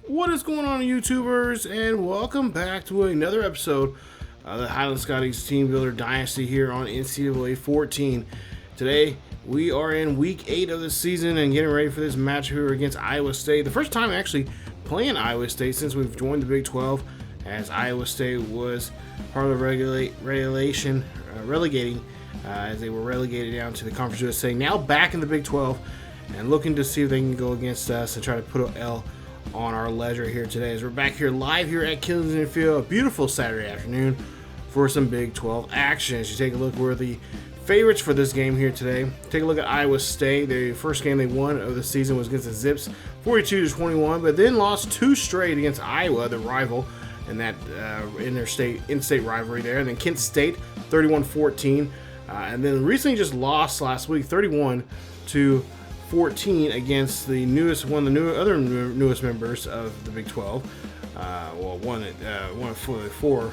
What is going on, YouTubers, and welcome back to another episode of the Highland Scotties Team Builder Dynasty here on NCAA 14. Today, we are in week 8 of the season and getting ready for this match here against Iowa State. The first time actually playing Iowa State since we've joined the Big 12, as Iowa State was part of the relegating as they were relegated down to the Conference USA. Now back in the Big 12 and looking to see if they can go against us and try to put an L on our leisure here today, as we're back here live here at Kensington Field, a beautiful Saturday afternoon for some Big 12 action. As you take a look, where the favorites for this game here today. Take a look at Iowa State. The first game they won of the season was against the Zips, 42-21, but then lost 2 straight against Iowa, the rival, in that in-state rivalry there. And then Kent State, 31-14, and then recently just lost last week, 31-14 against the newest newest members of the Big 12. One of 4 or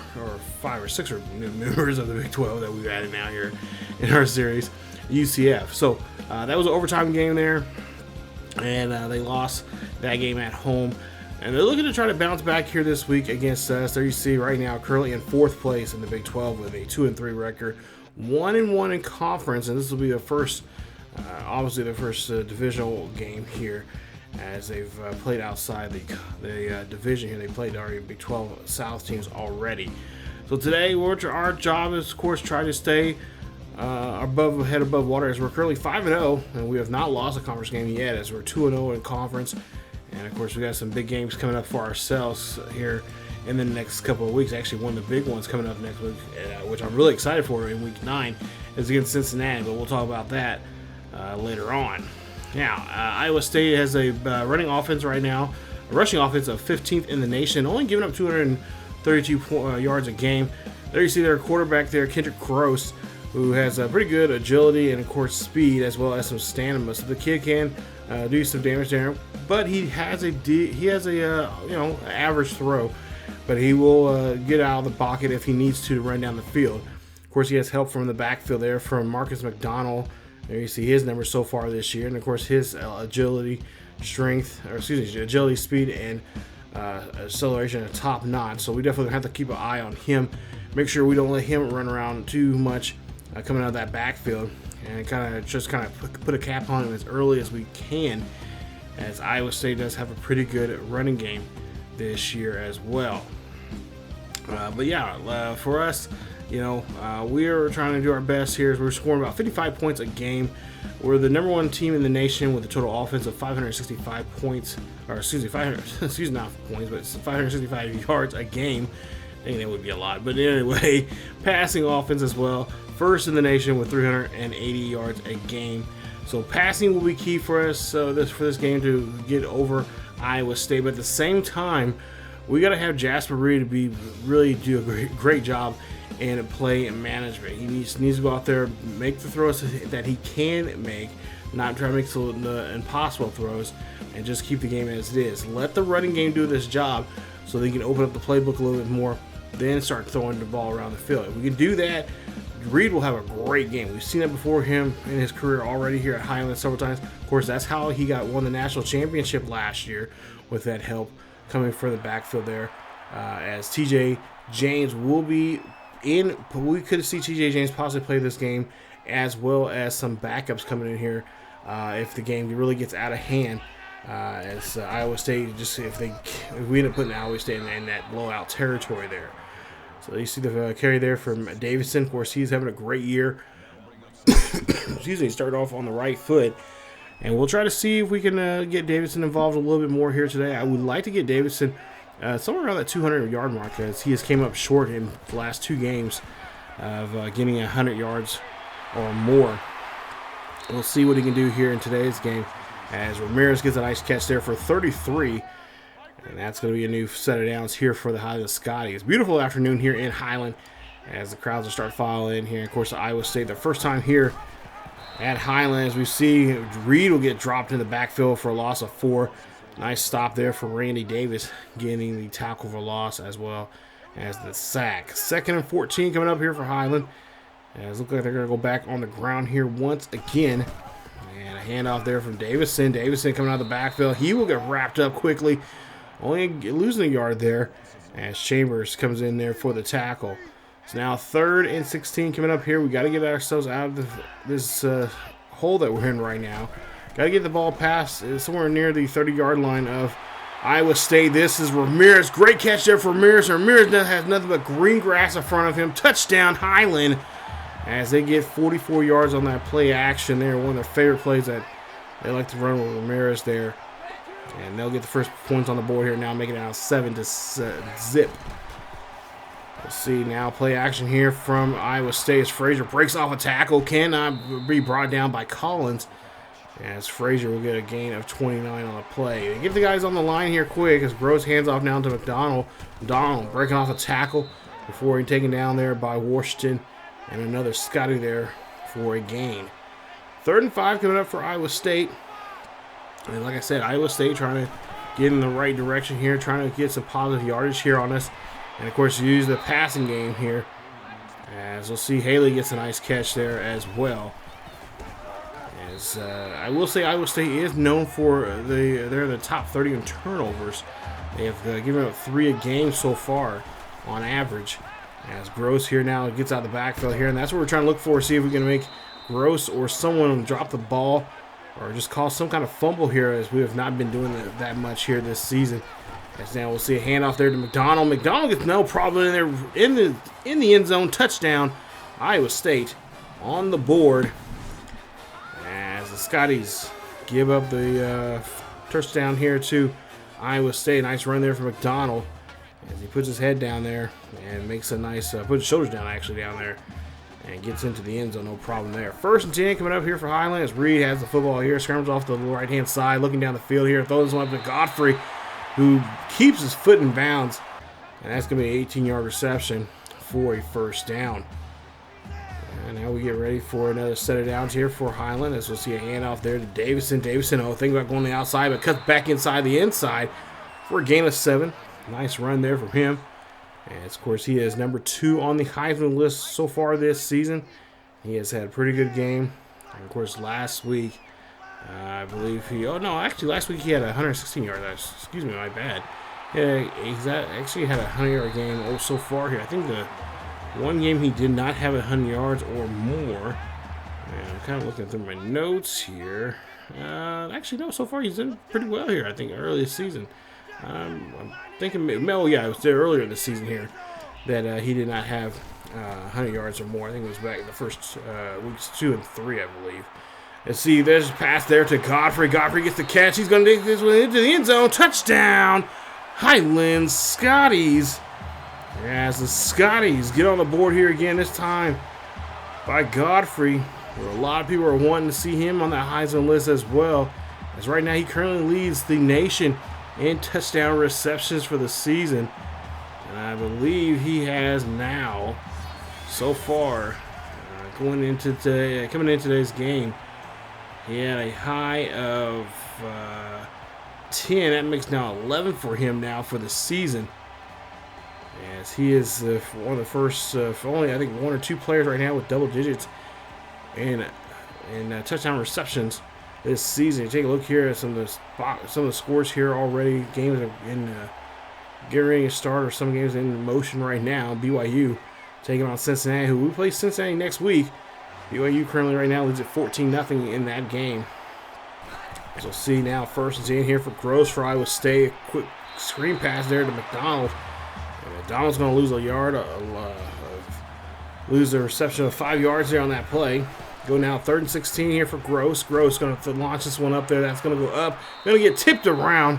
5 or 6 new members of the Big 12 that we've added now here in our series, UCF. So that was an overtime game there, and they lost that game at home. And they're looking to try to bounce back here this week against us. There you see right now, currently in 4th place in the Big 12 with a 2-3 record, 1-1 in conference, and this will be the first. Obviously, the first divisional game here, as they've played outside the division here. They played already Big 12 South teams already. So today, our job is, of course, try to stay head above water, as we're currently 5-0, and we have not lost a conference game yet, as we're 2-0 in conference. And of course, we got some big games coming up for ourselves here in the next couple of weeks. Actually, one of the big ones coming up next week, which I'm really excited for in week 9, is against Cincinnati. But we'll talk about that later on. Now, Iowa State has a rushing offense of 15th in the nation, only giving up 232 yards a game. There you see their quarterback there, Kendrick Gross, who has pretty good agility and, of course, speed, as well as some stamina. So the kid can do some damage there, but he has a average throw, but he will get out of the pocket if he needs to run down the field. Of course, he has help from the backfield there from Marcus McDonald. There you see his numbers so far this year, and of course his agility, speed, and acceleration are top notch. So we definitely have to keep an eye on him. Make sure we don't let him run around too much coming out of that backfield, and kind of put a cap on him as early as we can, as Iowa State does have a pretty good running game this year as well. For us, we are trying to do our best here. We're scoring about 55 points a game. We're the number 1 team in the nation with a total offense of 565 points, or not points, but 565 yards a game. I think that would be a lot, but anyway, passing offense as well, first in the nation with 380 yards a game. So passing will be key for us for this game to get over Iowa State. But at the same time, we got to have Jasper Reed to really do a great job in play and management. He needs to go out there, make the throws that he can make, not try to make the impossible throws, and just keep the game as it is. Let the running game do this job so they can open up the playbook a little bit more, then start throwing the ball around the field. If we can do that, Reed will have a great game. We've seen that before him in his career already here at Highland several times. Of course, that's how he won the national championship last year, with that help coming from the backfield there. As TJ James will be in, we could see TJ James possibly play this game, as well as some backups coming in here if the game really gets out of hand. As Iowa State, if we end up putting Iowa State in that blowout territory there. So you see the carry there from Davidson. Of course, he's having a great year. Excuse me, started off on the right foot. And we'll try to see if we can get Davidson involved a little bit more here today. I would like to get Davidson somewhere around that 200-yard mark, as he has came up short in the last 2 games of getting 100 yards or more. We'll see what he can do here in today's game, as Ramirez gets a nice catch there for 33. And that's going to be a new set of downs here for the Highland Scotties. Beautiful afternoon here in Highland, as the crowds will start filing in here. Of course, Iowa State, their first time here at Highland. As we see, Reed will get dropped in the backfield for a loss of 4. Nice stop there for Randy Davis, getting the tackle for loss as well as the sack. 2nd and 14 coming up here for Highland. As it looks like they're going to go back on the ground here once again. And a handoff there from Davison. Davison coming out of the backfield. He will get wrapped up quickly only losing a yard there as Chambers comes in there for the tackle. It's now 3rd and 16 coming up here. We got to get ourselves out of this hole that we're in right now. Got to get the ball past somewhere near the 30-yard line of Iowa State. This is Ramirez. Great catch there for Ramirez. Ramirez has nothing but green grass in front of him. Touchdown, Highland, as they get 44 yards on that play action there. One of their favorite plays that they like to run with Ramirez there. And they'll get the first points on the board here now, making it out 7 to zip. Let's see now, play action here from Iowa State as Frazier breaks off a tackle. Cannot be brought down by Collins, as Frazier will get a gain of 29 on the play. They get the guys on the line here quick as Gross hands off down to McDonald. McDonald breaking off a tackle before being taken down there by Washington, and another Scotty there for a gain. 3rd and 5 coming up for Iowa State. And like I said, Iowa State trying to get in the right direction here, trying to get some positive yardage here on us. And, of course, use the passing game here. As we'll see, Haley gets a nice catch there as well. As I will say, Iowa State is known for they're the top 30 in turnovers. They have given up 3 a game so far on average. As Gross here now gets out the backfield here. And that's what we're trying to look for, see if we can make Gross or someone drop the ball or just cause some kind of fumble here, as we have not been doing that much here this season. As now we'll see a handoff there to McDonald. McDonald gets no problem in there in the end zone. Touchdown, Iowa State on the board. As the Scotties give up the touchdown here to Iowa State. Nice run there from McDonald as he puts his head down there and makes a nice puts his shoulders down actually down there and gets into the end zone. No problem there. 1st and 10 coming up here for Highland as Reed has the football here. Scrambles off the right hand side, looking down the field here. Throws this one up to Godfrey, who keeps his foot in bounds, and that's going to be an 18-yard reception for a 1st down. And now we get ready for another set of downs here for Highland, as we'll see a handoff there to Davison. Davison, thinking about going the outside, but cuts back inside the inside for a gain of 7. Nice run there from him. And, of course, he is number 2 on the Heisman list so far this season. He has had a pretty good game. And, of course, last week, I believe last week he had a 116 yards. Excuse me, my bad. Yeah, he's actually had a 100-yard game so far here. I think the one game he did not have 100 yards or more. And I'm kind of looking through my notes here. Actually, no, so far he's done pretty well here, I think, early this season. I'm thinking, it was there earlier this season here that he did not have 100 yards or more. I think it was back in the first weeks 2 and 3, I believe. Let's see, there's a pass there to Godfrey. Godfrey gets the catch. He's going to take this one into the end zone. Touchdown, Highland Scotties. As the Scotties get on the board here again, this time by Godfrey. Where a lot of people are wanting to see him on that Heisman list as well. As right now he currently leads the nation in touchdown receptions for the season. And I believe he has now, so far, coming into today's game, he had a high of 10. That makes now 11 for him now for the season. As he is one of the first, only I think 1 or 2 players right now with double digits in touchdown receptions this season. Take a look here at some of the scores here already. Games are getting ready to start, or some games in motion right now. BYU taking on Cincinnati, who we play Cincinnati next week. BYU currently right now leads at 14-0 in that game. So see now 1st and 10 here for Gross for Iowa State. A quick screen pass there to McDonald. And McDonald's going to lose a yard, lose a reception of 5 yards there on that play. Go now 3rd and 16 here for Gross. Gross going to launch this one up there. That's going to go up. Going to get tipped around.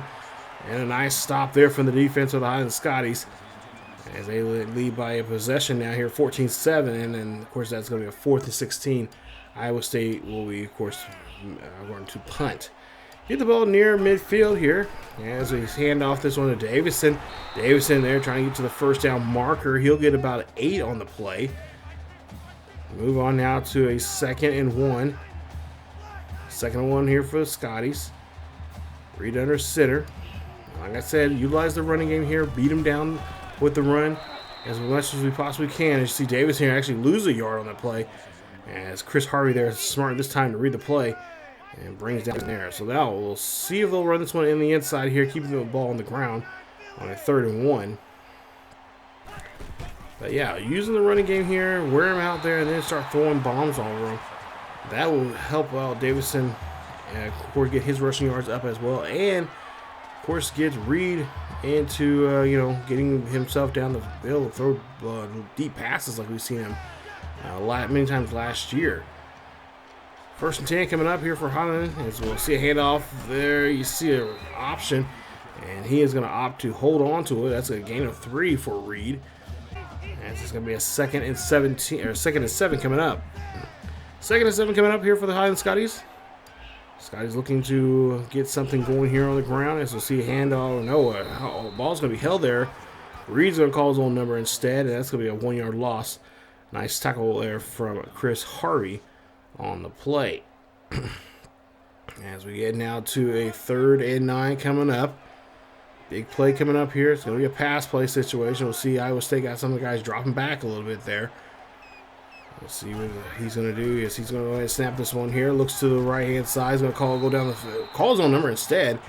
And a nice stop there from the defense of the Highland Scotties, as they lead by a possession now here, 14-7. And then, of course, that's going to be a 4th and 16. Iowa State will be, of course, going to punt. Get the ball near midfield here as we hand off this one to Davison. Davison there trying to get to the 1st down marker. He'll get about 8 on the play. Move on now to a 2nd and 1. 2nd and 1 here for the Scotties. Read under center. Like I said, utilize the running game here. Beat him down with the run as much as we possibly can. As you see Davis here actually lose a yard on that play. As Chris Harvey there is smart this time to read the play. and brings down there. So now we'll see if they'll run this one in the inside here, keeping the ball on the ground on a 3rd and 1. But yeah, using the running game here, wear him out there, and then start throwing bombs all over him. That will help out Davison and, of course, get his rushing yards up as well. And, of course, get Reed into, getting himself down the field, throw deep passes like we've seen him many times last year. 1st and 10 coming up here for Highland, as we'll see a handoff there. You see an option, and he is going to opt to hold on to it. That's a gain of 3 for Reed. And it's going to be a 2nd and 17 or 2nd and 7 coming up. 2nd and 7 coming up here for the Highland Scotties. Scotties looking to get something going here on the ground, as we'll see a handoff. No, ball's going to be held there. Reed's going to call his own number instead, and that's going to be a 1-yard loss. Nice tackle there from Chris Harvey on the play. As we get now to a 3rd and 9 coming up. Big play coming up here. It's going to be a pass play situation. We'll see Iowa State got some of the guys dropping back a little bit there. We'll see what he's going to do. Yes, he's going to go ahead and snap this one here. Looks to the right-hand side. He's going to go down the field. Calls on number instead.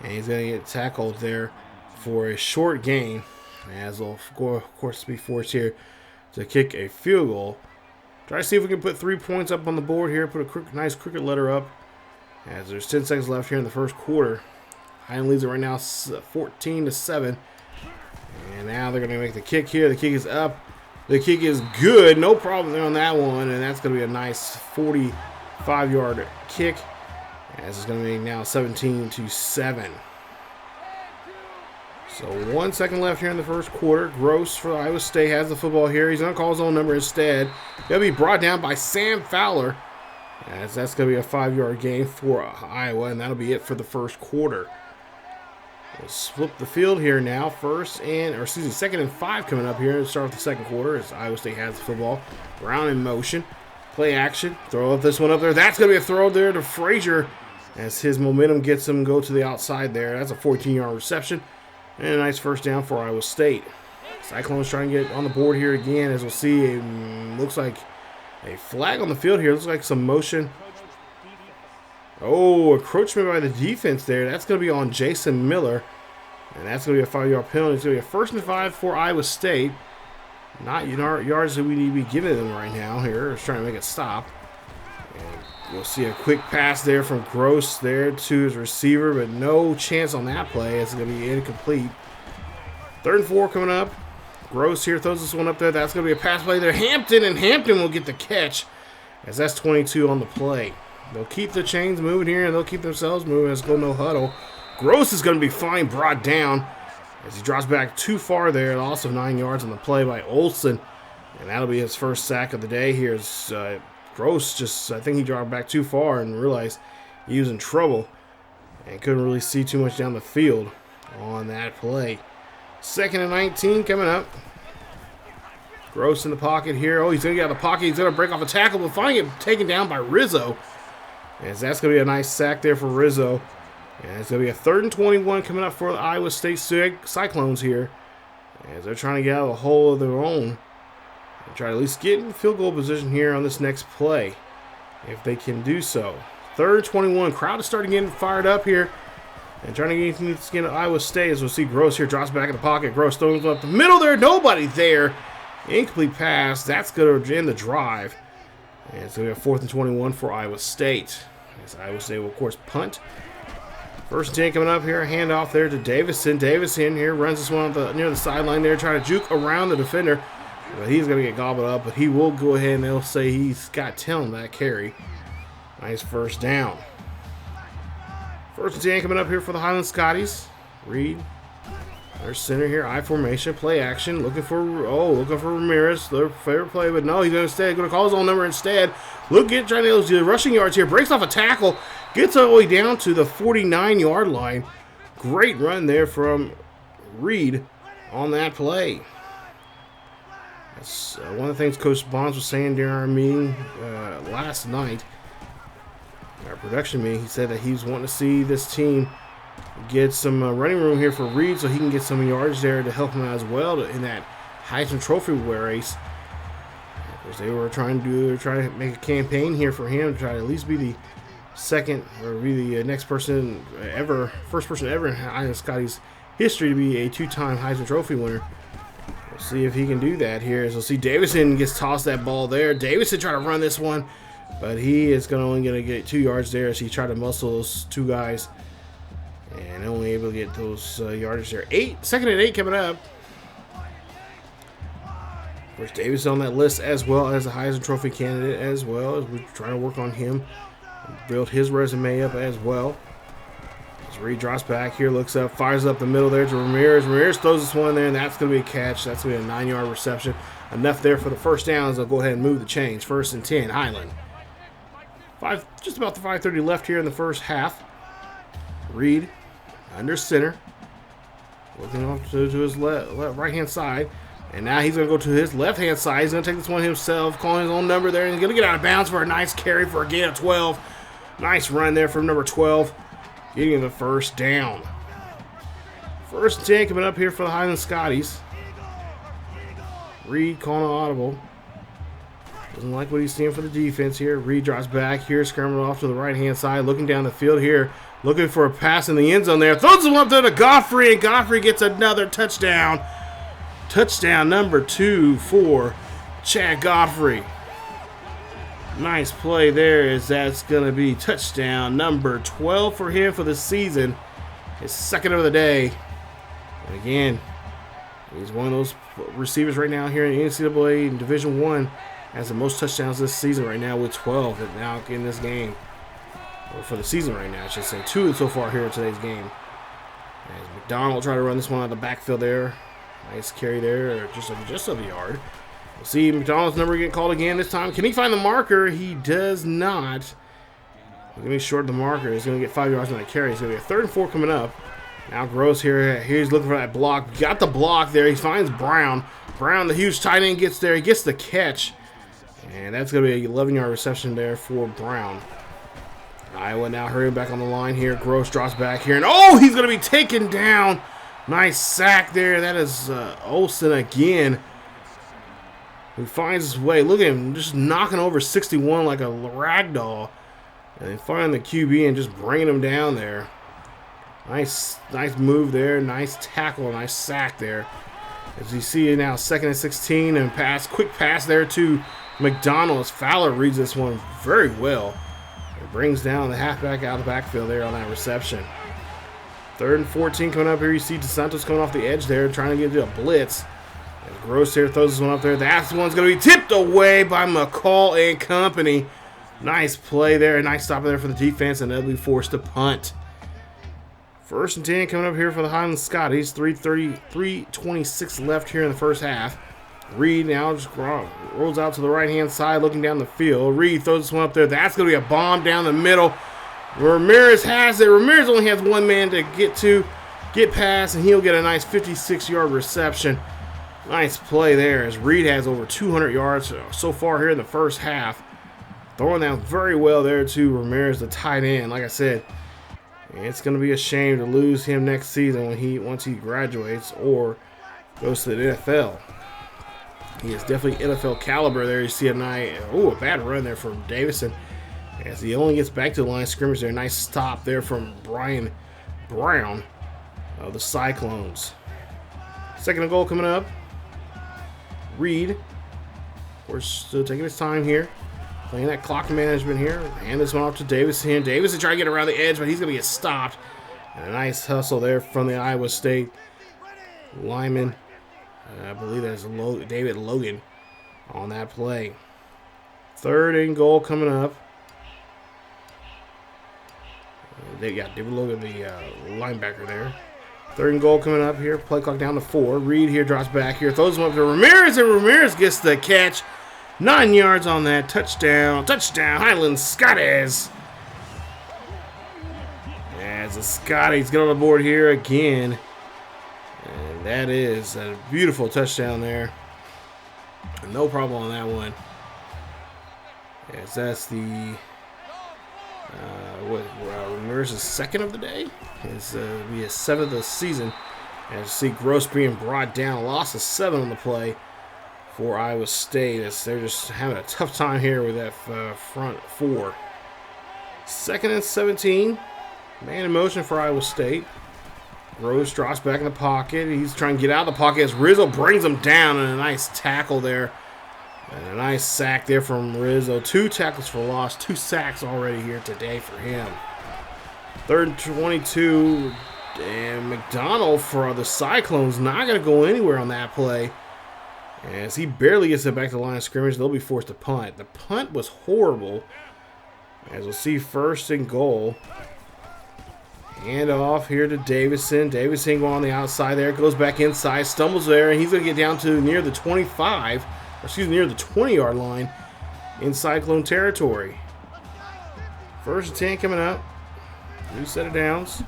And he's going to get tackled there for a short gain. As they'll, of course, be forced here to kick a field goal. Try to see if we can put 3 points up on the board here. Put a nice cricket letter up. As there's 10 seconds left here in the 1st quarter. Highland leads it right now 14-7. And now they're going to make the kick here. The kick is up. The kick is good. No problem there on that one. And that's going to be a nice 45-yard kick. As it's going to be now 17-7. So 1 second left here in the 1st quarter. Gross for Iowa State has the football here. He's going to call his own number instead. Going to be brought down by Sam Fowler. As that's going to be a 5-yard gain for Iowa. And that'll be it for the 1st quarter. We'll flip the field here now. 2nd and 5 coming up here to start with the 2nd quarter as Iowa State has the football. Brown in motion. Play action. Throw up this one up there. That's going to be a throw there to Frazier as his momentum gets him go to the outside there. That's a 14-yard reception. And a nice 1st down for Iowa State. Cyclones trying to get on the board here again, as we'll see. Looks like a flag on the field here. Looks like some motion. Oh, encroachment by the defense there. That's going to be on Jason Miller. And that's going to be a 5-yard penalty. It's going to be a 1st and 5 for Iowa State. Not yards that we need to be giving them right now here. Just trying to make it stop. And we'll see a quick pass there from Gross there to his receiver, but no chance on that play. It's going to be incomplete. 3rd and 4 coming up. Gross here throws this one up there. That's going to be a pass play there. Hampton, and Hampton will get the catch, as that's 22 on the play. They'll keep the chains moving here, and they'll keep themselves moving. Let's go no huddle. Gross is going to be fine, brought down as he drops back too far there. Loss of 9 yards on the play by Olsen, and that'll be his 1st sack of the day here. Gross I think he dropped back too far and realized he was in trouble and couldn't really see too much down the field on that play. 2nd and 19 coming up. Gross in the pocket here. Oh, he's going to get out of the pocket. He's going to break off a tackle, but finally get taken down by Rizzo. As that's going to be a nice sack there for Rizzo. And it's going to be a 3rd and 21 coming up for the Iowa State Cyclones here, as they're trying to get out of a hole of their own and try to at least get in field goal position here on this next play, if they can do so. 3rd and 21. Crowd is starting getting fired up here and trying to get anything to get Iowa State. As we'll see Gross here drops back in the pocket. Gross throws up the middle there. Nobody there. Incomplete pass. That's going to end the drive. And it's going to be a 4th and 21 for Iowa State. As Iowa State will, of course, punt. 1st and 10 coming up here. Handoff there to Davison. Davison here runs this one near the sideline there, trying to juke around the defender. But he's going to get gobbled up. But he will go ahead and they'll say he's got 10 on that carry. Nice 1st down. 1st and 10 coming up here for the Highland Scotties. Reed. There's center here. I formation. Play action. Looking for Ramirez. Their favorite play. But no, he's going to call his own number instead. Trying to do the rushing yards here. Breaks off a tackle. Gets all the way down to the 49-yard line. Great run there from Reed on that play. That's one of the things Coach Bonds was saying during our meeting last night. Our production meeting. He said that he's wanting to see this team get some running room here for Reed so he can get some yards there to help him out as well in that Heisman Trophy race. Of course, they were trying to make a campaign here for him to try to at least be the second, or be the next person ever, first person ever in Iowa Scotties history to be a 2-time Heisman Trophy winner. We'll see if he can do that here. As we'll see Davison gets tossed that ball there. Davison trying to run this one, but he is only going to get 2 yards there as he tried to muscle those 2 guys. And only able to get those yardage there. 2nd and 8 coming up. Of course, Davis on that list as well as a Heisman Trophy candidate as well. As we're trying to work on him. Build his resume up as well. As Reed drops back here, looks up, fires up the middle there to Ramirez. Ramirez throws this one there, and that's going to be a catch. That's going to be a 9-yard reception. Enough there for the first down. They'll go ahead and move the chains. 1st and 10, Highland. Just about the 5:30 left here in the first half. Reed under center, looking off to his right-hand side. And now he's going to go to his left-hand side. He's going to take this one himself, calling his own number there. And he's going to get out of bounds for a nice carry for a gain of 12. Nice run there from number 12, getting the first down. 1st and 10 coming up here for the Highland Scotties. Reed calling an audible. Doesn't like what he's seeing for the defense here. Reed drops back here, scrambling off to the right-hand side, looking down the field here, looking for a pass in the end zone there. Throws him up there to Godfrey, and Godfrey gets another touchdown. Touchdown number 2 for Chad Godfrey. Nice play there, as that's going to be touchdown number 12 for him for the season. His 2nd of the day. And again, he's one of those receivers right now here in the NCAA in Division I. Has the most touchdowns this season right now with 12 now in this game. Or for the season right now, I should say. 2 so far here in today's game. As McDonald try to run this one out of the backfield there. Nice carry there, just of a yard. We'll see McDonald's number get called again this time. Can he find the marker? He does not. He's going to be short of the marker. He's going to get 5 yards on that carry. It's going to be a 3rd and 4 coming up. Now Gross here. He's looking for that block. Got the block there. He finds Brown. Brown, the huge tight end, gets there. He gets the catch. And that's going to be an 11-yard reception there for Brown. Iowa now hurrying back on the line here. Gross drops back here. And oh, he's going to be taken down. Nice sack there. That is Olsen again, who finds his way. Look at him just knocking over 61 like a ragdoll. And then finding the QB and just bringing him down there. Nice move there. Nice tackle. Nice sack there. As you see now, 2nd and 16 and quick pass there to McDonald. As Fowler reads this one very well. It brings down the halfback out of the backfield there on that reception. 3rd and 14 coming up here. You see DeSantos coming off the edge there, trying to get into a blitz. As Gross here throws this one up there. That one's going to be tipped away by McCall and company. Nice play there. Nice stop there for the defense, and they'll be forced to punt. 1st and 10 coming up here for the Highland Scotties. 3:26 left here in the first half. Reed now just rolls out to the right-hand side, looking down the field. Reed throws this one up there. That's going to be a bomb down the middle. Ramirez has it. Ramirez only has one man to get past, and he'll get a nice 56-yard reception. Nice play there, as Reed has over 200 yards so far here in the first half. Throwing that very well there to Ramirez, the tight end. Like I said, it's going to be a shame to lose him next season once he graduates or goes to the NFL. He is definitely NFL caliber there. You see a bad run there from Davison. As he only gets back to the line of scrimmage there. Nice stop there from Brian Brown of the Cyclones. 2nd and goal coming up. Reed, of course, still taking his time here. Playing that clock management here. Hand this one off to Davison. Davison trying to get around the edge, but he's going to get stopped. And a nice hustle there from the Iowa State lineman. I believe that's David Logan on that play. 3rd and goal coming up. They got David Logan, the linebacker there. 3rd and goal coming up here. Play clock down to 4. Reed here drops back here. Throws him up to Ramirez, and Ramirez gets the catch. 9 yards on that. Touchdown. Touchdown, Highland Scotties. As the Scotties get on the board here again. And that is a beautiful touchdown there. No problem on that one. As that's the Ramirez's 2nd of the day. It's be his 7th of the season. As you see Gross being brought down. Loss of 7 on the play for Iowa State. As they're just having a tough time here with that front 4. 2nd and 17. Man in motion for Iowa State. Rose drops back in the pocket. He's trying to get out of the pocket as Rizzo brings him down, and a nice tackle there. And a nice sack there from Rizzo. 2 tackles for loss. 2 sacks already here today for him. 3rd and 22. And McDonald for the Cyclones not going to go anywhere on that play. As he barely gets it back to the line of scrimmage, they'll be forced to punt. The punt was horrible. As we'll see 1st and goal. Hand off here to Davison. Davison going on the outside there. Goes back inside. Stumbles there. And he's going to get down to near the 25. Near the 20-yard line in Cyclone territory. 1st and 10 coming up. New set of downs.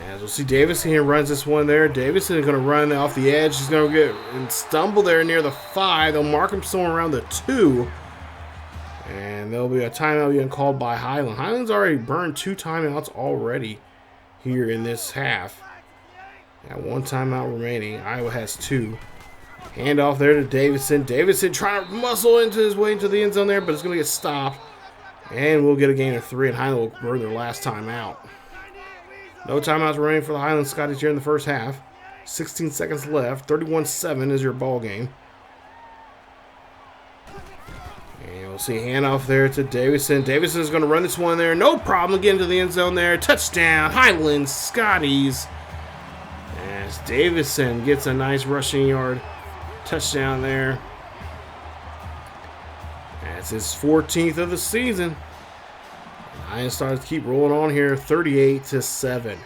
As we'll see Davison here runs this one there. Davison is going to run off the edge. He's going to get and stumble there near the 5. They'll mark him somewhere around the 2. And there'll be a timeout being called by Highland. Highland's already burned 2 timeouts already here in this half. Got 1 timeout remaining. Iowa has 2. Hand off there to Davison. Davison trying to muscle into his way into the end zone there, but it's going to get stopped. And we'll get a gain of 3, and Highland will burn their last timeout. No timeouts remaining for the Highland Scotties here in the first half. 16 seconds left. 31-7 is your ball game. And we'll see a handoff there to Davison. Davison is going to run this one there. No problem getting to the end zone there. Touchdown, Highland Scotties. As Davison gets a nice rushing yard. Touchdown there. That's his 14th of the season. Lions starts to keep rolling on here, 38-7.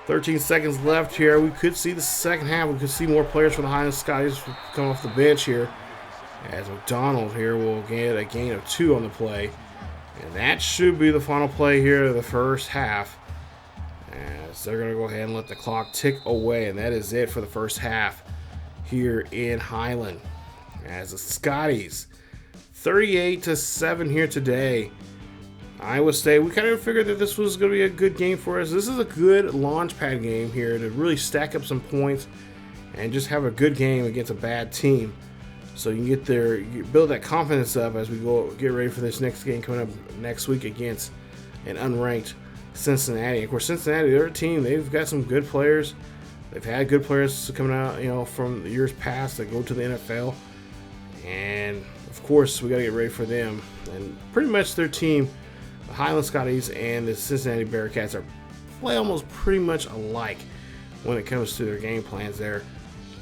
13 seconds left here. We could see the second half. We could see more players from the Highland Scotties come off the bench here. As McDonald here will get a gain of 2 on the play. And that should be the final play here of the first half. As they're going to go ahead and let the clock tick away. And that is it for the first half here in Highland. As the Scotties, 38-7 here today. Iowa State, we kind of figured that this was going to be a good game for us. This is a good launch pad game here to really stack up some points and just have a good game against a bad team. So you can get there, build that confidence up as we go get ready for this next game coming up next week against an unranked Cincinnati. Of course, Cincinnati, their team, they've got some good players. They've had good players coming out, from the years past that go to the NFL. And of course, we got to get ready for them. And pretty much their team, the Highland Scotties and the Cincinnati Bearcats, play almost pretty much alike when it comes to their game plans there.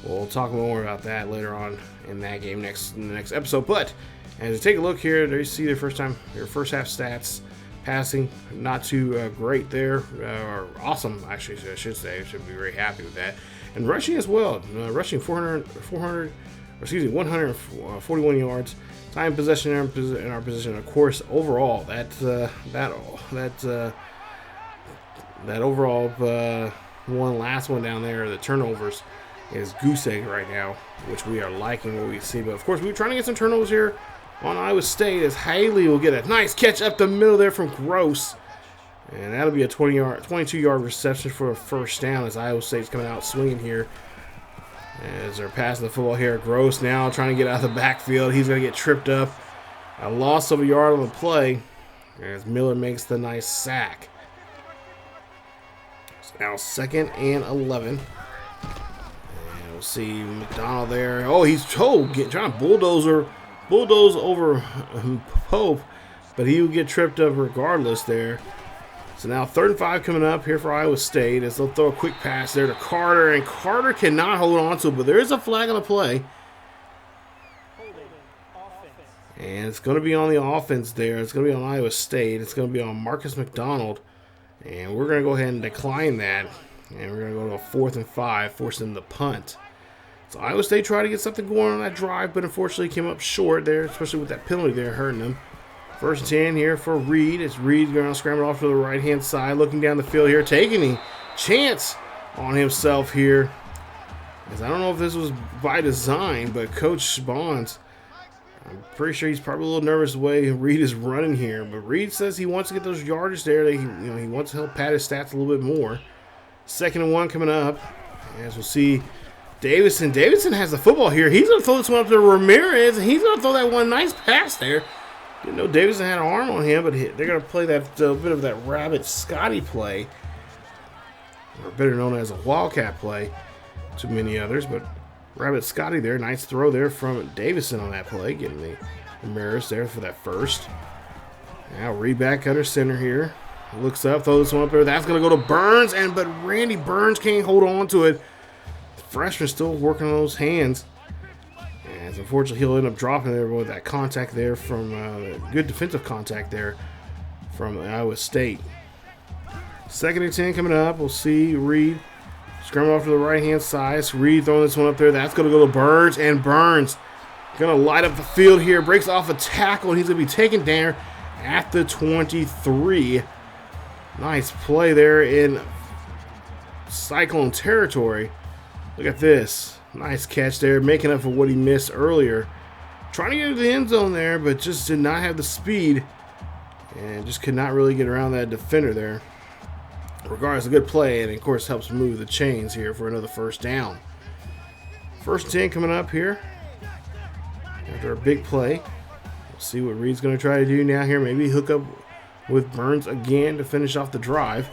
We'll talk more about that later on in that game in the next episode. But as you take a look here, there you see their first half stats. Passing, not too great there, or awesome, actually, I should say. I should be very happy with that. And rushing as well, rushing 141 yards. Time possession in our position. Of course, overall, that overall last one down there, the turnovers, is goose egg right now, which we are liking what we see. But of course, we're trying to get some turnovers here on Iowa State as Haley will get a nice catch up the middle there from Gross. And that'll be a 22-yard reception for a first down as Iowa State's coming out swinging here. As they're passing the football here. Gross now trying to get out of the backfield. He's going to get tripped up. A loss of a yard on the play as Miller makes the nice sack. So now 2nd and 11. And we'll see McDonald there. Oh, he's trying to bulldoze over Pope, but he will get tripped up regardless there. So now 3rd and 5 coming up here for Iowa State as they'll throw a quick pass there to Carter, and Carter cannot hold on to it, but there is a flag on the play. And it's going to be on the offense there. It's going to be on Iowa State. It's going to be on Marcus McDonald. And we're going to go ahead and decline that. And we're going to go to a 4th and 5, forcing them to punt. So Iowa State tried to get something going on that drive, but unfortunately came up short there, especially with that penalty there hurting them. 1st and 10 here for Reed. It's Reed going to scramble off to the right-hand side, looking down the field here, taking a chance on himself here. As I don't know if this was by design, but Coach Bonds, I'm pretty sure he's probably a little nervous the way Reed is running here. But Reed says he wants to get those yardage there. He wants to help pad his stats a little bit more. 2nd and 1 coming up. As we'll see Davison. Davison has the football here. He's going to throw this one up to Ramirez, and he's going to throw that one nice pass there Didn't know Davison had an arm on him, but they're going to play that bit of that rabbit Scotty play, or better known as a wildcat play to many others. But rabbit Scotty there, nice throw there from Davison on that play, getting the Ramirez there for that first. Now Reed back under center here. Looks up, throws this one up there. That's going to go to Burns, but Randy Burns can't hold on to it. The freshman still working on those hands. And unfortunately, he'll end up dropping there with that contact there from good defensive contact there from Iowa State. 2nd and 10 coming up. We'll see Reed scrum off to the right-hand side. Reed throwing this one up there. That's going to go to Burns, and Burns going to light up the field here. Breaks off a tackle, and he's going to be taken down at the 23. Nice play there in Cyclone territory. Look at this. Nice catch there, making up for what he missed earlier. Trying to get into the end zone there, but just did not have the speed and just could not really get around that defender there. Regardless, a good play, and of course helps move the chains here for another first down. 1st and 10 coming up here after a big play. We'll see what Reed's going to try to do now here. Maybe hook up with Burns again to finish off the drive.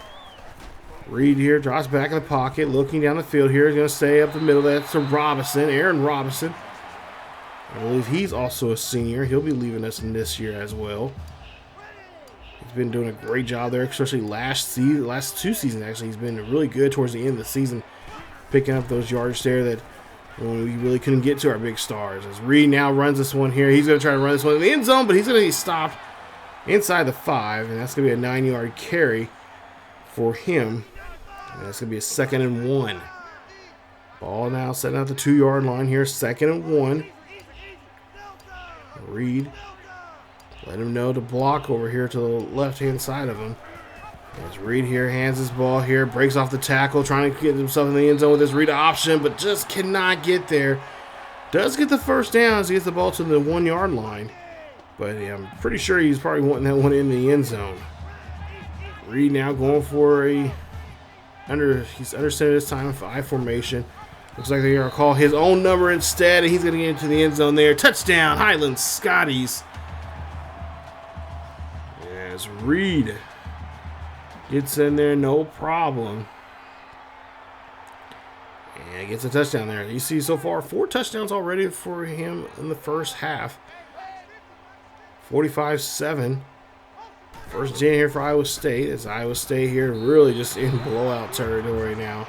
Reed here drops back in the pocket, looking down the field here. He's going to stay up the middle. That's to Robinson, Aaron Robinson. I believe he's also a senior. He'll be leaving us in this year as well. He's been doing a great job there, especially last 2 seasons actually. He's been really good towards the end of the season, picking up those yards there that when we really couldn't get to our big stars. As Reed now runs this one here. He's going to try to run this one in the end zone, but he's going to be stopped inside the 5, and that's going to be a 9-yard carry for him. And that's going to be a 2nd and 1. Ball now setting out the 2-yard line here. 2nd and 1. Reed, let him know to block over here to the left-hand side of him. As Reed here hands his ball here, breaks off the tackle, trying to get himself in the end zone with this read option, but just cannot get there. Does get the first down as he gets the ball to the 1-yard line. But yeah, I'm pretty sure he's probably wanting that one in the end zone. Reed now going for he's under center this time, 5 formation. Looks like they're going to call his own number instead, and he's going to get into the end zone there. Touchdown, Highland Scotties. As Reed gets in there, no problem. And gets a touchdown there. You see so far 4 touchdowns already for him in the first half. 45-7. 1st and 10 here for Iowa State. As Iowa State here really just in blowout territory now.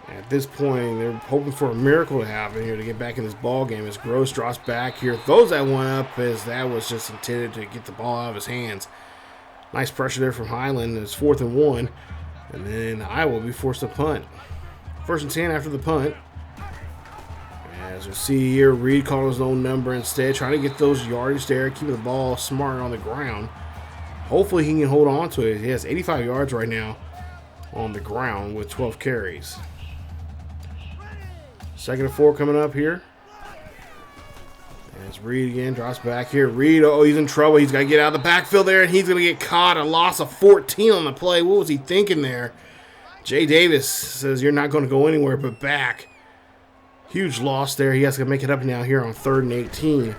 At this point, they're hoping for a miracle to happen here to get back in this ball game. As Gross drops back here, throws that one up as that was just intended to get the ball out of his hands. Nice pressure there from Highland. It's 4th and 1. And then Iowa will be forced to punt. 1st and 10 after the punt. As we see here, Reed called his own number instead, trying to get those yardage there, keeping the ball smart on the ground. Hopefully he can hold on to it. He has 85 yards right now on the ground with 12 carries. 2nd and 4 coming up here. As Reed again drops back here. Reed, he's in trouble. He's got to get out of the backfield there, and he's going to get caught. A loss of 14 on the play. What was he thinking there? Jay Davis says you're not going to go anywhere but back. Huge loss there. He has to make it up now here on 3rd and 18.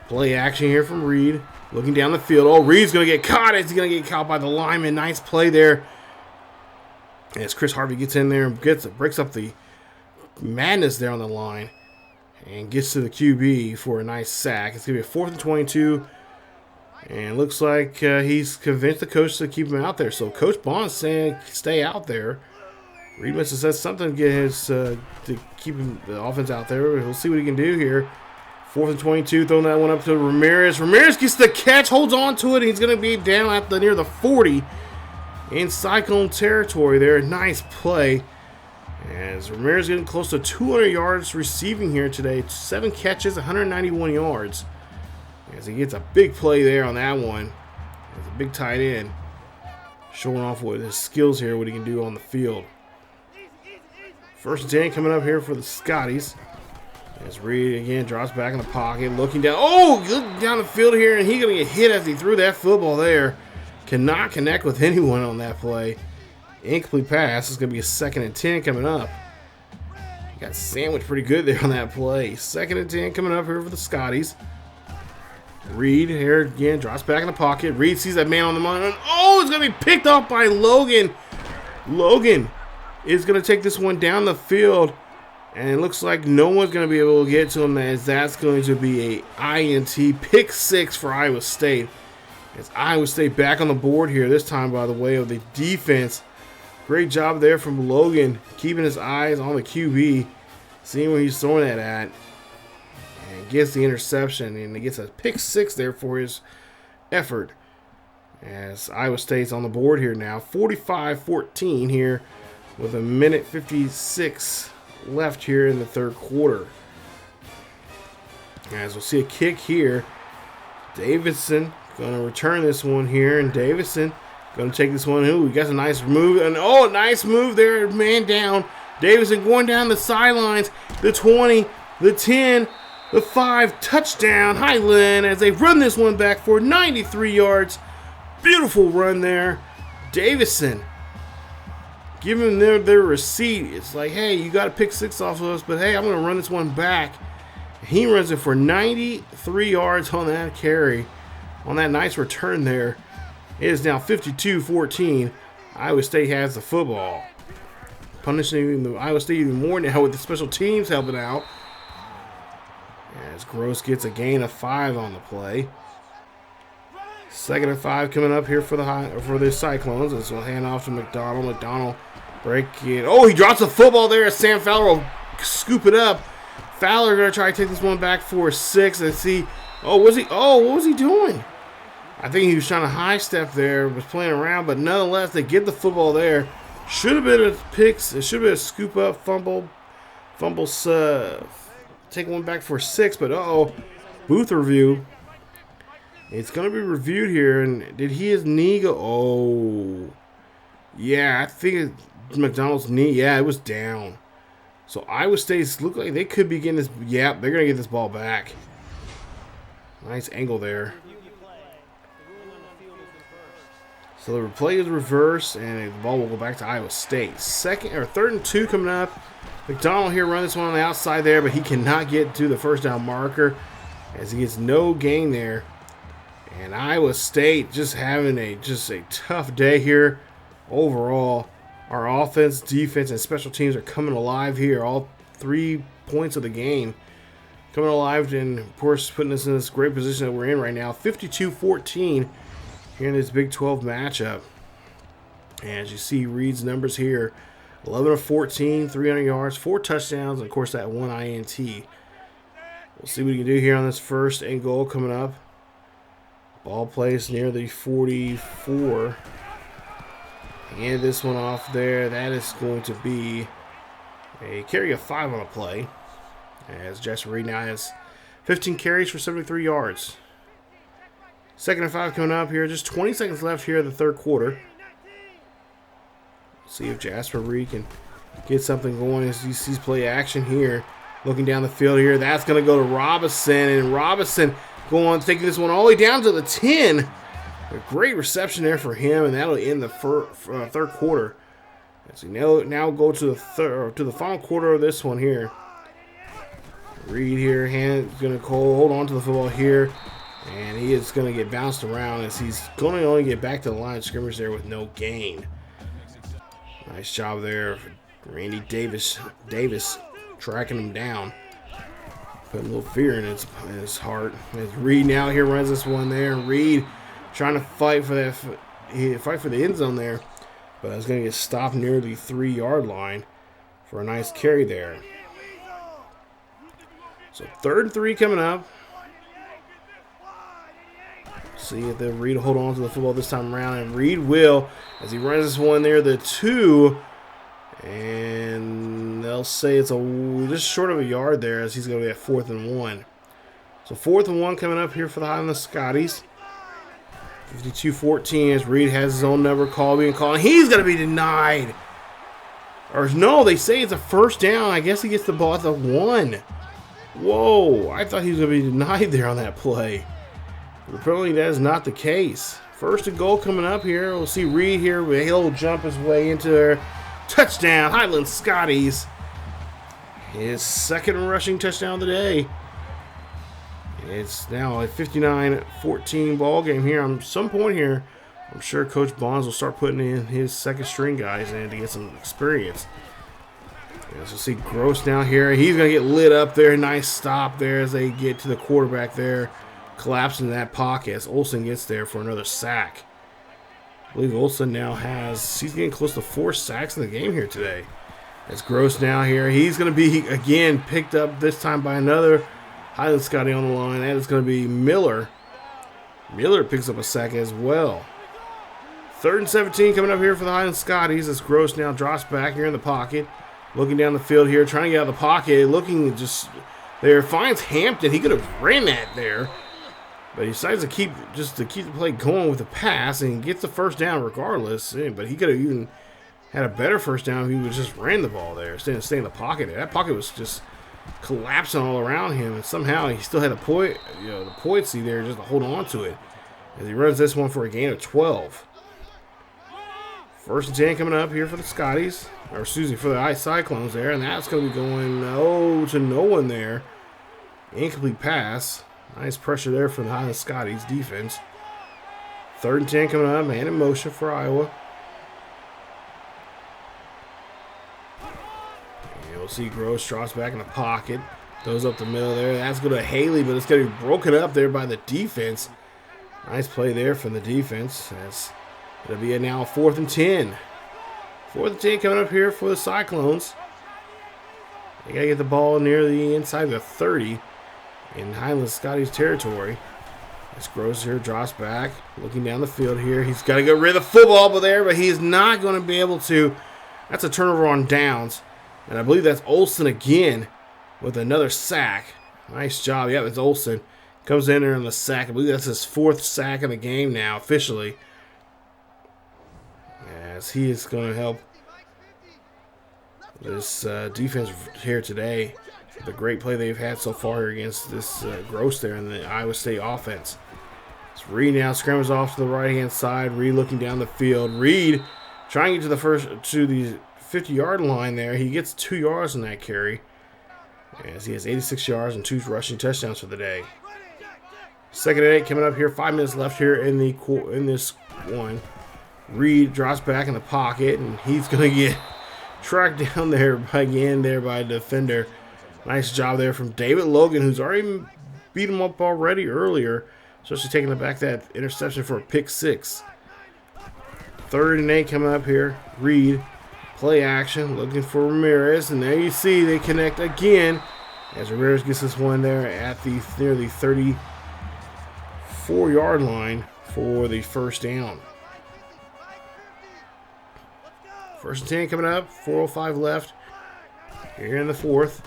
Play action here from Reed. Looking down the field. Oh, Reed's going to get caught. He's going to get caught by the lineman. Nice play there. As Chris Harvey gets in there and breaks up the madness there on the line and gets to the QB for a nice sack. It's going to be a 4th and 22. And looks like he's convinced the coach to keep him out there. So Coach Bond's saying stay out there. Reed must have said something to get to keep the offense out there. We'll see what he can do here. 4th and 22, throwing that one up to Ramirez. Ramirez gets the catch, holds on to it. He's going to be down at near the 40 in Cyclone territory there. Nice play. As Ramirez getting close to 200 yards receiving here today. 7 catches, 191 yards. As he gets a big play there on that one. As a big tight end. Showing off what his skills here, what he can do on the field. 1st and 10 coming up here for the Scotties. As Reed again drops back in the pocket, looking down. Oh, looking down the field here, and he's going to get hit as he threw that football there. Cannot connect with anyone on that play. Incomplete pass. It's going to be a 2nd and 10 coming up. Got sandwiched pretty good there on that play. 2nd and 10 coming up here for the Scotties. Reed here again, drops back in the pocket. Reed sees that man on the money. Oh, it's going to be picked off by Logan. Logan is going to take this one down the field. And it looks like no one's going to be able to get to him, as that's going to be a INT pick 6 for Iowa State. It's Iowa State back on the board here, this time by the way of the defense. Great job there from Logan, keeping his eyes on the QB, seeing where he's throwing that at. And gets the interception, and he gets a pick 6 there for his effort. As Iowa State's on the board here now, 45-14 here with a minute 56 left here in the third quarter. As we'll see a kick here. Davidson going to return this one here, and Davidson going to take this one. Ooh, we got a nice move, and oh, nice move there, man down. Davidson going down the sidelines, the 20, the 10, the 5, touchdown, Highland, as they run this one back for 93 yards. Beautiful run there. Davison giving them their receipt. It's like, hey, you got to pick 6 off of us, but hey, I'm going to run this one back. He runs it for 93 yards on that carry, on that nice return there. It is now 52-14. Iowa State has the football. Punishing the Iowa State even more now with the special teams helping out. As Gross gets a gain of 5 on the play. 2nd and 5 coming up here for the Cyclones. This will hand off to McDonald. McDonald break it. Oh, he drops the football there as Sam Fowler will scoop it up. Fowler going to try to take this one back for 6 and see. Oh, what was he doing? I think he was trying to high step there, was playing around, but nonetheless, they get the football there. Should have been a picks. It should have been a scoop up, fumble, take one back for 6, but booth review. It's going to be reviewed here, and did his knee go? Oh, yeah, I think McDonald's knee, yeah, it was down. So Iowa State's look like they could be getting this. Yeah, they're going to get this ball back. Nice angle there. So the play is reversed, and the ball will go back to Iowa State. 3rd and 2 coming up. McDonald here running this one on the outside there, but he cannot get to the first down marker as he gets no gain there. And Iowa State just having a tough day here overall. Our offense, defense, and special teams are coming alive here. All 3 points of the game coming alive, and of course putting us in this great position that we're in right now. 52-14 here in this Big 12 matchup. And as you see Reed's numbers here, 11 of 14, 300 yards, 4 touchdowns, and of course that 1 INT. We'll see what he can do here on this 1st and goal coming up. Ball placed near the 44. And this one off there. That is going to be a carry of 5 on a play. As Jackson Reed now has 15 carries for 73 yards. 2nd and 5 coming up here. Just 20 seconds left here in the third quarter. See if Jasper Reed can get something going as he sees play action here. Looking down the field here. That's going to go to Robinson. And Robinson going taking this one all the way down to the 10. A great reception there for him, and that'll end the third quarter. As we now go to the final quarter of this one here. Reed here, going to hold on to the football here, and he is going to get bounced around as he's going to only get back to the line of scrimmage there with no gain. Nice job there, Randy Davis tracking him down. Putting a little fear in his heart. As Reed now here runs this one there. Reed trying to fight for the end zone there, but it's going to get stopped near the 3-yard line for a nice carry there. So 3rd and 3 coming up. See if the Reed will hold on to the football this time around, and Reed will as he runs this one there, the 2. And they'll say it's just short of a yard there as he's going to be at 4th and 1. So 4th and 1 coming up here for the Highland Scotties. 52-14 as Reed has his own number being called. And he's going to be denied. Or no, they say it's a 1st down. I guess he gets the ball at the 1. Whoa, I thought he was going to be denied there on that play. But apparently that is not the case. 1st and goal coming up here. We'll see Reed here. He'll jump his way into there. Touchdown, Highland Scotties. His 2nd rushing touchdown of the day. It's now a 59-14 ball game here. On some point here, I'm sure Coach Bonds will start putting in his second string guys in to get some experience. As you'll see Gross now here. He's going to get lit up there. Nice stop there as they get to the quarterback there. Collapsing in that pocket as Olsen gets there for another sack. I believe Olsen now he's getting close to 4 sacks in the game here today. It's Gross now here. He's going to be, again, picked up this time by another Highland Scotty on the line. That is going to be Miller. Miller picks up a sack as well. 3rd and 17 coming up here for the Highland Scotties. As Gross now drops back here in the pocket. Looking down the field here, trying to get out of the pocket. Looking just there. Finds Hampton. He could have ran that there. But he decides to keep the play going with the pass and gets the first down regardless. But he could have even had a better first down if he would just ran the ball there instead of staying in the pocket there. That pocket was just collapsing all around him, and somehow he still had the poignancy there just to hold on to it as he runs this one for a gain of 12. 1st and 10 coming up here for the Scotties, or excuse me, for the Cyclones there, and that's going to be going to no one there. Incomplete pass. Nice pressure there from the Highland Scotties defense. 3rd and 10 coming up, man in motion for Iowa. And you'll see Gross drops back in the pocket, throws up the middle there. That's going to Haley, but it's going to be broken up there by the defense. Nice play there from the defense. It'll be now 4th and 10. 4th and 10 coming up here for the Cyclones. They got to get the ball near the inside of the 30 in Highland Scotty's territory. As Gross here drops back, looking down the field here. He's got to get rid of the football but he's not going to be able to. That's a turnover on downs. And I believe that's Olsen again with another sack. Nice job. Yep, it's Olsen. Comes in there on the sack. I believe that's his 4th sack of the game now, officially. As he is going to help this defense here today. The great play they've had so far against this Gross there in the Iowa State offense. It's Reed now scrambles off to the right-hand side. Reed looking down the field. Reed trying to get to the 50-yard line there. He gets 2 yards in that carry, as he has 86 yards and 2 rushing touchdowns for the day. 2nd and 8 coming up here. 5 minutes left here in this one. Reed drops back in the pocket, and he's going to get tracked down there by a defender. Nice job there from David Logan, who's already beat him up already earlier, especially taking back that interception for a pick 6. 3rd and 8 coming up here. Reed, play action, looking for Ramirez, and there you see they connect again as Ramirez gets this one there at near the 34-yard line for the first down. 1st and 10 coming up, 4:05 left here in the 4th.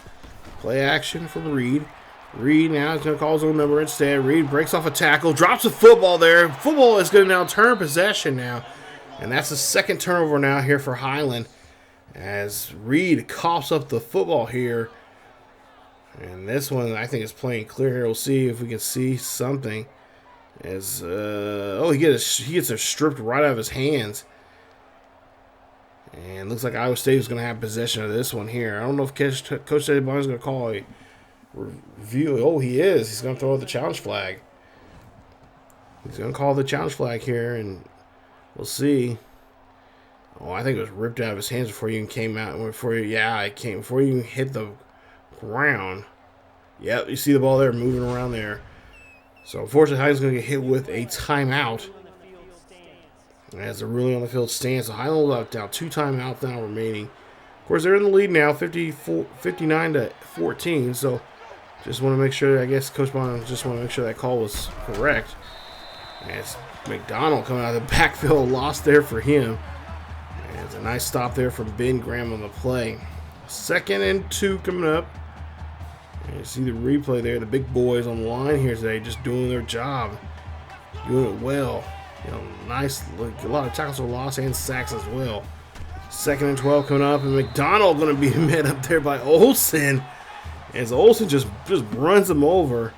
Play action from Reed. Reed now is going to call his own number instead. Reed breaks off a tackle, drops the football there. Football is going to now turn possession now. And that's the 2nd turnover now here for Highland as Reed coughs up the football here. And this one I think is playing clear here. We'll see if we can see something. As he gets it stripped right out of his hands. And looks like Iowa State is going to have possession of this one here. I don't know if Coach Teddy Barnes is going to call a review. Oh, he is. He's going to throw the challenge flag. He's going to call the challenge flag here, and we'll see. Oh, I think it was ripped out of his hands before he even came out. Before you even hit the ground. Yep, you see the ball there moving around there. So, unfortunately, Highland's going to get hit with a timeout. As they're really on the field stance. So Highland will have now 2 timeouts now remaining. Of course, they're in the lead now, 59-14. So just want to make sure, I guess Coach Bond just want to make sure that call was correct. As McDonald coming out of the backfield, lost there for him. And it's a nice stop there from Ben Graham on the play. 2nd and 2 coming up. And you see the replay there. The big boys on the line here today just doing their job. Doing it well. Nice, a lot of tackles for loss and sacks as well. 2nd and 12 coming up, and McDonald going to be met up there by Olsen. As Olsen just runs him over.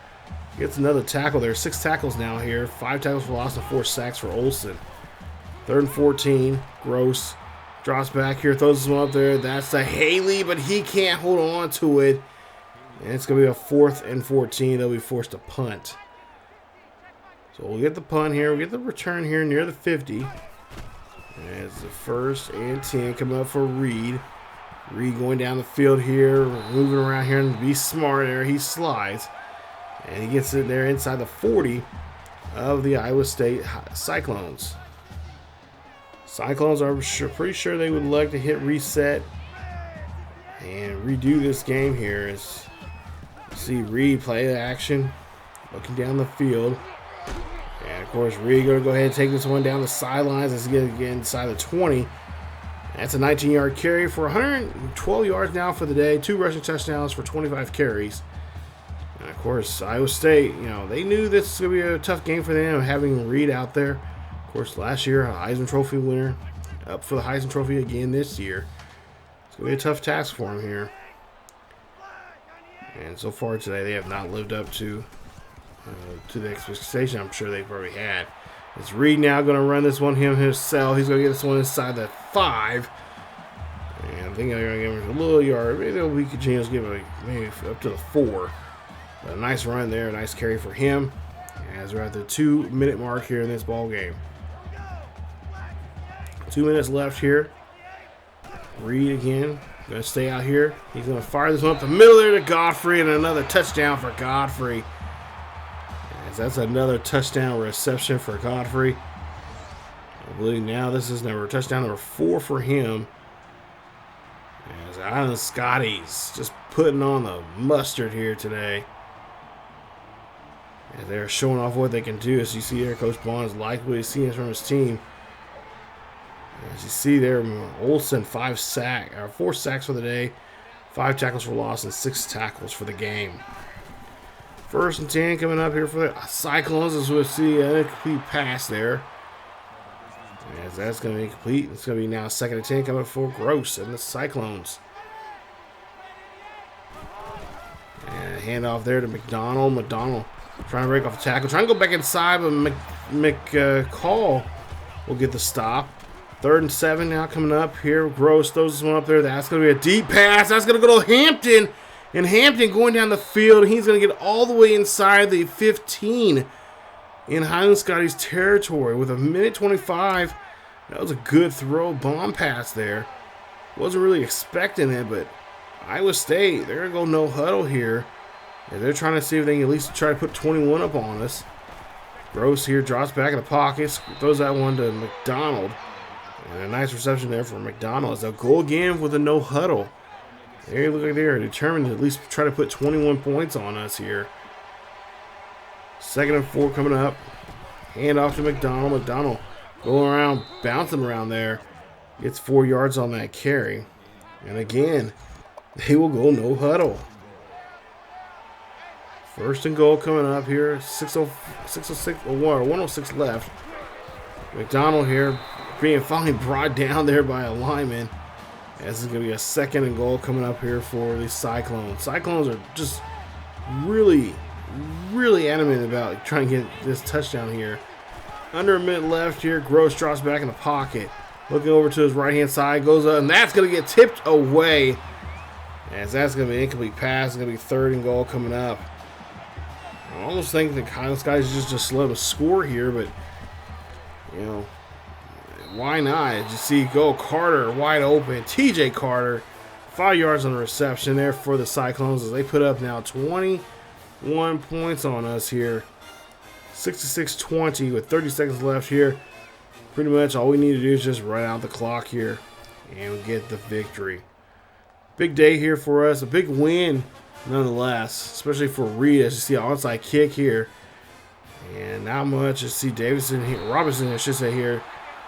Gets another tackle there. 6 tackles now here. 5 tackles for loss and 4 sacks for Olsen. 3rd and 14. Gross drops back here, throws this one up there. That's to Haley, but he can't hold on to it. And it's going to be a 4th and 14. They'll be forced to punt. So we'll get the punt here. We'll get the return here near the 50. As the 1st and 10 coming up for Reed. Reed going down the field here, moving around here, and be smart there. He slides. And he gets it there inside the 40 of the Iowa State Cyclones. Cyclones are pretty sure they would like to hit reset and redo this game here. As you see Reed play the action, looking down the field. And of course, Reed going to go ahead and take this one down the sidelines as he gets inside the 20. That's a 19-yard carry for 112 yards now for the day. 2 rushing touchdowns for 25 carries. And of course, Iowa State, they knew this was going to be a tough game for them, having Reed out there. Of course, last year, a Heisman Trophy winner, up for the Heisman Trophy again this year. It's going to be a tough task for him here. And so far today, they have not lived up to the expectation I'm sure they probably had. It's Reed now going to run this one himself. He's going to get this one inside the 5. And I think they're going to give him a little yard. Maybe they'll be continuous, give him maybe up to the 4. But a nice run there, a nice carry for him. As we're at the 2-minute mark here in this ball game. 2 minutes left here. Reed again, going to stay out here. He's going to fire this one up the middle there to Godfrey, and another touchdown for Godfrey. As that's another touchdown reception for Godfrey. I believe now this is touchdown number 4 for him. As Island Scotties just putting on the mustard here today. As they're showing off what they can do. As you see there, Coach Bond is likely seeing from his team. As you see there, Olsen 4 sacks for the day, 5 tackles for loss, and 6 tackles for the game. 1st and 10 coming up here for the Cyclones, as we'll see an incomplete pass there. As that's going to be complete. It's going to be now 2nd and 10 coming up for Gross and the Cyclones. And a handoff there to McDonald. McDonald trying to break off the tackle, trying to go back inside, but McCall will get the stop. 3rd and 7 now coming up here. Gross throws this one up there. That's going to be a deep pass. That's going to go to Hampton. And Hampton going down the field. He's going to get all the way inside the 15 in Highland Scotties territory with 1:25. That was a good throw. Bomb pass there. Wasn't really expecting it, but Iowa State, they're going to go no huddle here. And they're trying to see if they can at least try to put 21 up on us. Gross here drops back in the pockets. Throws that one to McDonald. And a nice reception there for McDonald. They'll go again with a no huddle. They look like they're determined to at least try to put 21 points on us here. 2nd and 4 coming up. Hand off to McDonald. McDonald going around, bouncing around there. Gets 4 yards on that carry. And again, they will go no huddle. 1st and goal coming up here. 106 left. McDonald here being finally brought down there by a lineman. This is going to be a 2nd and goal coming up here for the Cyclones. Cyclones are just really adamant about trying to get this touchdown here. Under a minute left here. Gross drops back in the pocket. Looking over to his right-hand side. Goes up, and that's going to get tipped away. As that's going to be an incomplete pass. It's going to be 3rd and goal coming up. I almost think the Highland Skies just let him score here, but, why not? You see, go Carter wide open. TJ Carter, 5 yards on the reception there for the Cyclones as they put up now 21 points on us here. 66-20 with 30 seconds left here. Pretty much all we need to do is just run out the clock here and we get the victory. Big day here for us. A big win nonetheless, especially for Reed as you see an onside kick here. And not much. You see Robinson, I should say here,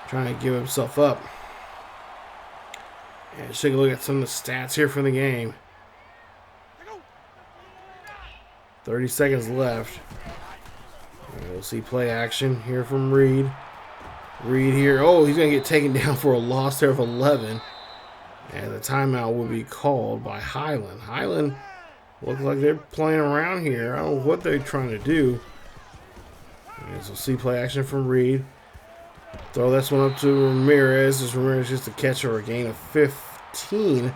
trying to give himself up. And let's take a look at some of the stats here from the game. 30 seconds left. And we'll see play action here from Reed. Reed here. Oh, he's going to get taken down for a loss there of 11. And the timeout will be called by Highland. Highland looks like they're playing around here. I don't know what they're trying to do. And so we'll see play action from Reed. Throw this one up to Ramirez. Ramirez just a catch or a gain of 15.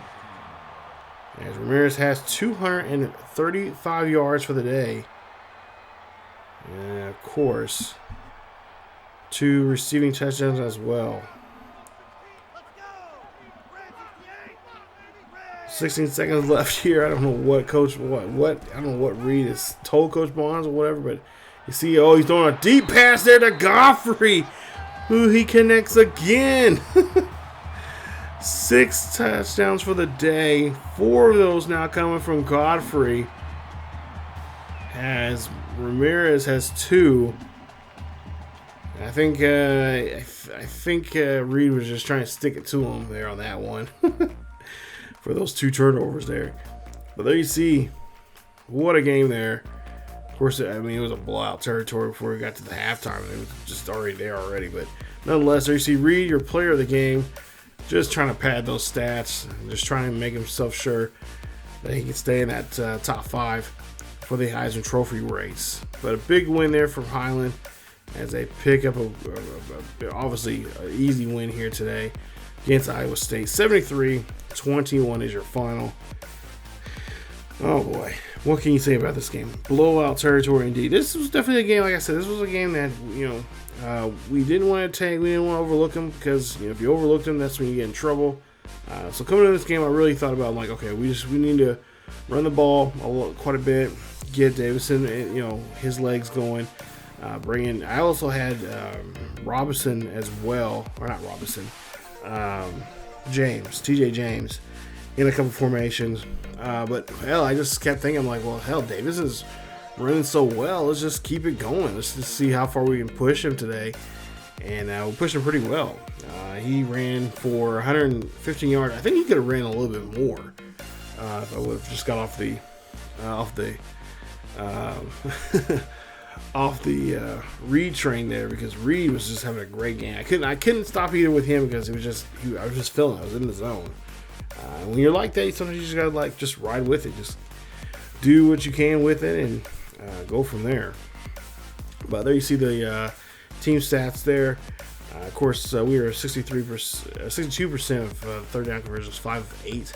As Ramirez has 235 yards for the day. And of course, 2 receiving touchdowns as well. 16 seconds left here. I don't know what Coach I don't know what Reed has told Coach Bonds or whatever, but you see, he's throwing a deep pass there to Godfrey, who he connects again. 6 touchdowns for the day. 4 of those now coming from Godfrey, as Ramirez has 2. I think Reed was just trying to stick it to him there on that one for those 2 turnovers there. But there you see, what a game there. Of course, I mean, it was a blowout territory before we got to the halftime. It was just already there already. But nonetheless, there you see Reed, your player of the game, just trying to pad those stats, just trying to make himself sure that he can stay in that top 5 for the Heisman Trophy race. But a big win there from Highland as they pick up obviously an easy win here today against Iowa State. 73-21 is your final. Oh boy, what can you say about this game? Blowout territory indeed. This was definitely a game, like I said, this was a game that, we didn't want to overlook them, because if you overlook them, that's when you get in trouble. So coming into this game, I really thought about, like, okay, we need to run the ball quite a bit, get Davison, his legs going. I also had Robinson as well, or not Robinson, TJ James, in a couple formations. But hell, I just kept thinking, I'm like, well, hell, Davis is running so well. Let's just keep it going. Let's just see how far we can push him today. And we pushed him pretty well. He ran for 115 yards. I think he could have ran a little bit more if I would have just got off the Reed train there, because Reed was just having a great game. I couldn't stop either with him, because I was just feeling it. I was in the zone. When you're like that, sometimes you just gotta just ride with it. Just do what you can with it and go from there. But there you see the team stats there. Of course, we were 62% of third down conversions, 5 of 8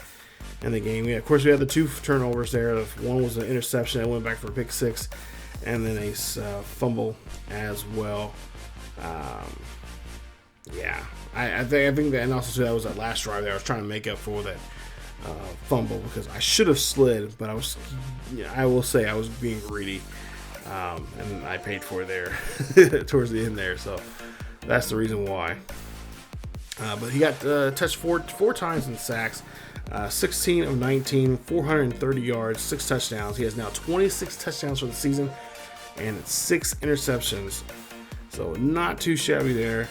in the game. Of course, we had the 2 turnovers there. One was an interception that went back for a pick 6, and then a fumble as well. I think that, and also that was that last drive there. I was trying to make up for that fumble, because I should have slid, but I will say I was being greedy, and I paid for it there towards the end there. So that's the reason why. But he got touched four times in sacks, 16 of 19, 430 yards, 6 touchdowns. He has now 26 touchdowns for the season and 6 interceptions. So not too shabby there.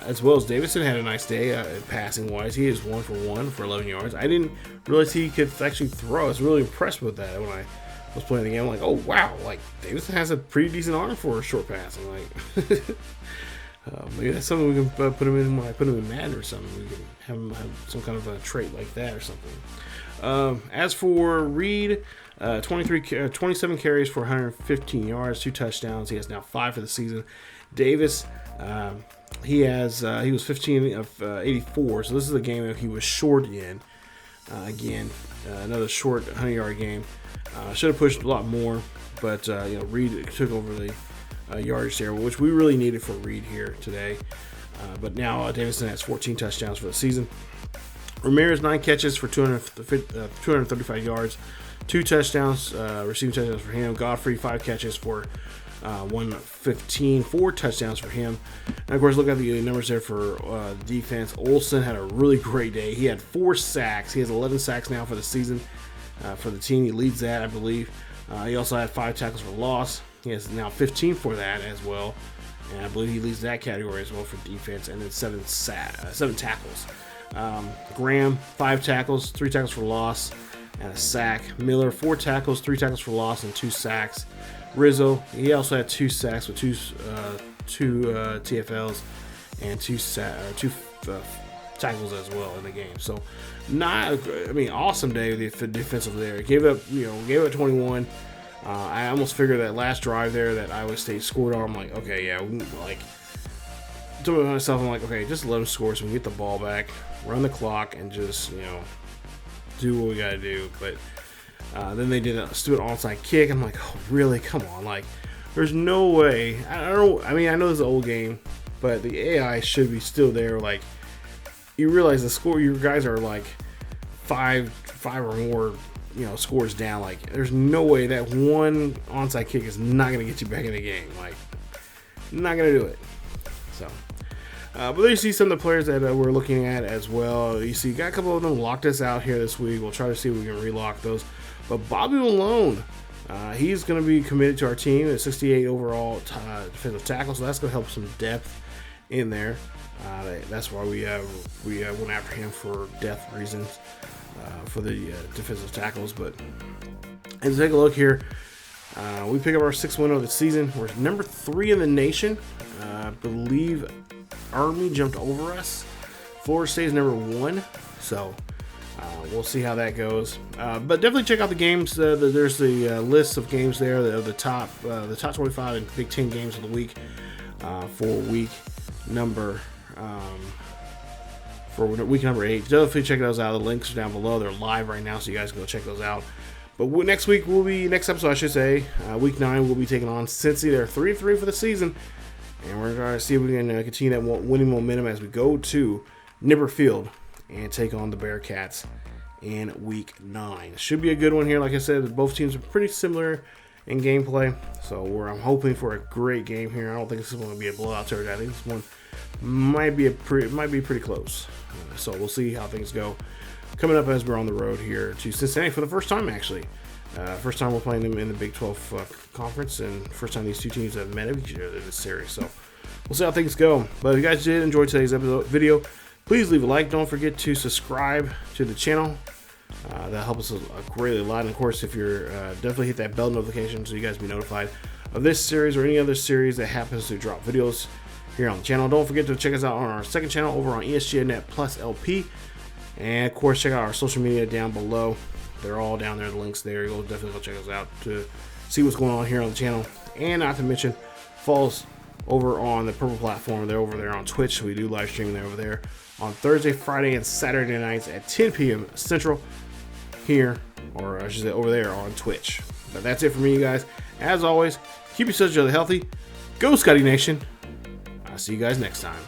As well as Davison had a nice day passing wise. He is 1 for 1 for 11 yards. I didn't realize he could actually throw. I was really impressed with that when I was playing the game. I'm like, oh wow, like Davison has a pretty decent arm for a short pass. I'm like, maybe that's something we can put him in when I put him in Madden or something. We can have him have some kind of a trait like that or something. As for Reed, 27 carries for 115 yards, 2 touchdowns. He has now 5 for the season. Davis, he was 15 of 84, so this is a game that he was short in. Again, another short 100-yard game. Should have pushed a lot more, but Reed took over the yardage there, which we really needed for Reed here today. But now Davison has 14 touchdowns for the season. Ramirez, 9 catches for 235 yards, 2 touchdowns, receiving touchdowns for him. Godfrey, 5 catches for 115, 4 touchdowns for him. And of course, look at the numbers there for defense. Olsen had a really great day. He had 4 sacks. He has 11 sacks now for the season for the team. He leads that, I believe. He also had 5 tackles for loss. He has now 15 for that as well. And I believe he leads that category as well for defense. And then 7 tackles. Graham, 5 tackles, 3 tackles for loss, and a sack. Miller, 4 tackles, 3 tackles for loss, and 2 sacks. Rizzo, he also had 2 sacks with 2 TFLs and 2 tackles as well in the game. So, awesome day defensive there. Gave up 21. I almost figured that last drive there that Iowa State scored on. I'm like, okay, yeah, to myself, I'm like, okay, just let them score so we can get the ball back, run the clock, and just do what we got to do. But then they did a stupid onside kick. I'm like, oh, really? Come on. Like, there's no way. I know this is an old game, but the AI should be still there. Like, you realize the score, your guys are like five or more, scores down. Like, there's no way that one onside kick is not going to get you back in the game. Like, not going to do it. So, but there you see some of the players that we're looking at as well. You see, got a couple of them locked us out here this week. We'll try to see if we can relock those. But Bobby Malone, he's going to be committed to our team at 68 overall defensive tackle, so that's going to help some depth in there. That's why we went after him for depth reasons for the defensive tackles. But let's take a look here. We pick up our 6th win of the season. We're number 3 in the nation. I believe Army jumped over us. Florida State is number 1. So we'll see how that goes. But definitely check out the games. There's the list of games there. The top 25 and Big Ten games of the week for week number 8. Definitely check those out. The links are down below. They're live right now, so you guys can go check those out. But next episode, I should say, week 9, we'll be taking on Cincy. They're 3-3 for the season, and we're trying to see if we can continue that winning momentum as we go to Nipper Field and take on the Bearcats in week 9. Should be a good one here. Like I said, both teams are pretty similar in gameplay, so I'm hoping for a great game here. I don't think this is going to be a blowout territory. I think this one might be pretty close. So we'll see how things go. Coming up as we're on the road here to Cincinnati for the first time, actually. First time we're playing them in the Big 12 conference, and first time these two teams have met each other in this series. So we'll see how things go. But if you guys did enjoy today's video, please leave a like. Don't forget to subscribe to the channel. That helps us greatly a lot. And of course, if you're definitely hit that bell notification so you guys be notified of this series or any other series that happens to drop videos here on the channel. Don't forget to check us out on our second channel over on ESGNet Plus LP. And of course, check out our social media down below. They're all down there, the links there. You'll definitely go check us out to see what's going on here on the channel. And not to mention, follow us over on the Purple platform. They're over there on Twitch. We do live streaming there over there on Thursday, Friday, and Saturday nights at 10 p.m. Central here, or I should say over there on Twitch. But that's it for me, you guys. As always, keep yourselves healthy. Go Scotty Nation. I'll see you guys next time.